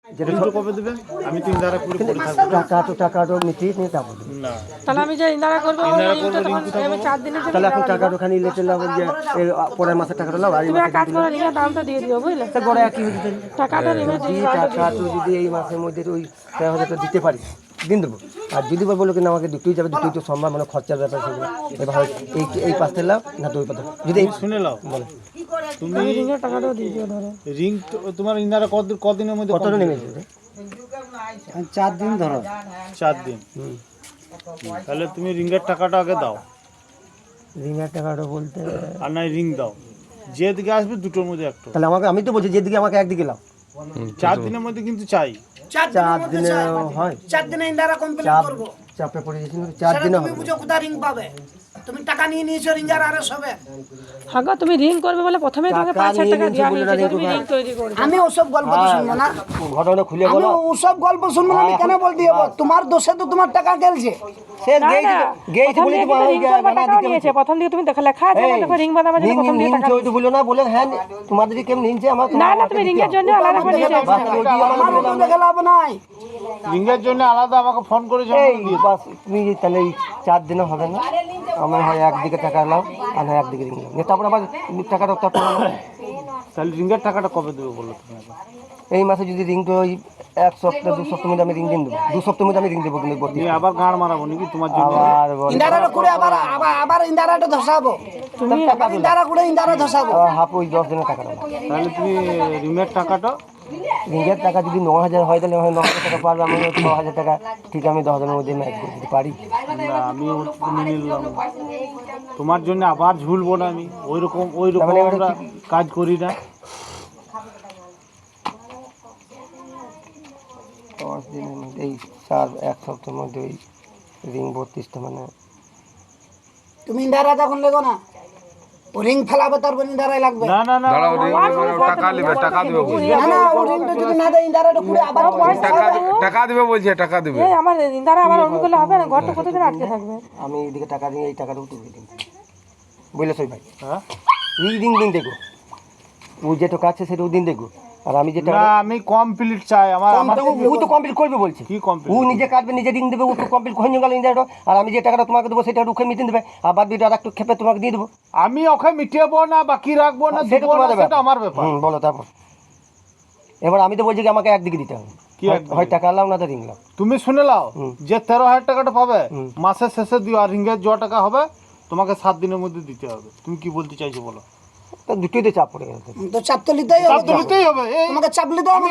যেটা কবে দেবে? আমি তো ইন্দারা করে পড়ে থাকবো। টাকাটা মিটিয়ে নিয়ে যাবো না। তাহলে আমি যে ইন্দারা করবো তখন 4 দিনের জন্য তাহলে এখন টাকাটা ওখানে লেটে নাও যে পরের মাসে টাকাটা নাও। তুমি এক কাজ করে রিঙের দামটা দিয়ে দিও বুঝলে। তা গড়ে একই হচ্ছে টাকাটা রিঙের টাকা তো যদি এই মাসের মধ্যে ওই 13,000 দিতে পারি দিন দেবো। আর যদি বলো কি না আমাকে দুটোই যাবে, দুটোই তো সম্ভব, মানে খরচার ব্যাপার সেগুলো। এবার এই পাশে লাভ না তো ওই পাশে যদি শুনে লাও বলে তুমি রিঙের টাকাটাও দিয়ে দিও। ধরো রিং তোমার ইন্দারা কদিনের মধ্যে কতটা নেমেছে? 4 দিন ধরো। 4 দিন। তাহলে তুমি রিংয়ের টাকাটা আগে দাও। রিঙের টাকাটা বলতে আর নাই রিং দাও, যেদিকে আসবে দুটোর মধ্যে একটা। তাহলে আমাকে আমি তো বলছি যেদিকে আমাকে একদিকে লাও। 4 দিনের মধ্যে কিন্তু চাই। 4 দিনে হয়? 4 দিনে ইন্দারা কমপ্লিট করব। চাপে পড়ে গেছি 4 দিনে হবে। তুমি বুঝো কোথা রিং পাবে? তুমি টাকা নিয়ে নিয়েছো রিঙ্গার আরস হবে। হ্যাঁ গো, তুমি রিং করবে বলে প্রথমেই তোমাকে 5,000 টাকা দেওয়া হয়েছে, তুমি রিং তৈরি করবে। আমি ওসব গল্প শুনবো না। ঘটনা খুলে আমি বলো। ওসব গল্প শুনবো না। আমি কেন বলতে যাব? তোমার দোষে তো তোমার টাকা গেলছে। সে গেইতে বলি তো নিয়েছে প্রথম দিকে তুমি দেখো লেখা আছে না, দেখো রিং বানাবার জন্য প্রথম দিকে টাকা তো বলো না, বলে হ্যাঁ তোমাদের কেমন নিনছে আমার। না না, তুমি রিং এর জন্য আলাদা করে নিয়েছো। আমার মতো দেখে লাভ নাই। রিংয়ের জন্য আলাদা আমাকে ফোন করেছে। তুমি তাহলে 4 দিনে হবে না? আমার হয় একদিকে টাকা লাও আর না একদিকে রিং লাও, তারপর আবার টাকাটা তাহলে রিংয়ের টাকাটা কবে দেবে বলো তুমি? এই মাসে যদি রিং তো ওই 1 সপ্তাহ 2 সপ্তাহের মধ্যে আমি রিং দিন দেবো। 2 সপ্তাহের মধ্যে আমি রিং দেবো। কিন্তু তুমি আবার গাড় মারাবো নাকি তোমার জন্য? আবার ইন্দারাটা করে আবার ইন্দারাটা ধসাবো। তুমি ইন্দারা করে ইন্দারা ধসাবো। হাফ ওই 10 দিনের টাকা লাও। তাহলে তুমি রিংয়ের টাকাটা, রিংয়ের টাকা যদি 9,000 হয় তাহলে 9,000 টাকা পারবে। আমি 9,000 টাকা ঠিক আমি 10 দিনের মধ্যে ম্যাচ করে দিতে পারি। না আমি মেনে নিলাম। তোমার জন্য আবার ঝুলবো না আমি। ওই রকম আমরা কাজ করি না। 5 দিনের মধ্যে এই 1 সপ্তাহের মধ্যে ওই রিং 32টা মানে তুমি ইন্দারা তখন লেগো না। ও রিং ফেলাবে তারপর ইন্দারাই লাগবে। না না না, টাকা দিবে না না, ও রিংটা যদি না দেয় ইন্দারাটা করে আবার টাকা দিবে বলছে, টাকা দিবে। এই আমার ইন্দারা আবার অন্য করলে হবে না, ঘরটা কতদিন আটকে থাকবে। আমি এইদিকে টাকা দিয়ে এই টাকাটা উঠে দিই বুঝলে সই ভাই। হ্যাঁ এই দিন দেখো ও যেটা কাছে সেটা দিন দেখো। আর আমি যেটা না আমি কমপ্লিট চাই। আমার ও তো কমপ্লিট করবে বলছে। কি কমপ্লিট? ও নিজে কাটবে, নিজে রিং দেবে, ও তো কমপ্লিট হয়ে গেল ইন্ডিয়াটা। আর আমি যে টাকাটা তোমাকে দেবো সেটা রুখে মিটিয়ে দেবে, আর বাদ বিটা একটু খেপে তোমাকে দিয়ে দেবো। আমি ওকে মিটিয়েবো না, বাকি রাখবো না, সেটা তোমার ব্যাপার। সেটা আমার ব্যাপার। বলো তারপর। এবার আমি তো বলছি কি আমাকে একদিকে দিতে হবে। কি হয় টাকা লাও না তো রিং লাও। তুমি শুনে লাও, যে 13,000 টাকাটা পাবে মাসের শেষে দিও, আর রিংয়ের যে টাকা হবে তোমাকে 7 দিনের মধ্যে দিতে হবে। তুমি কি বলতে চাইছো বলো? তো দুটোই তো চাপ পড়ে গেছে। তো চাপ তো নিতেই হবে। চাপ তো নিতেই হবে। তোমাকে চাপ নিতে হবে।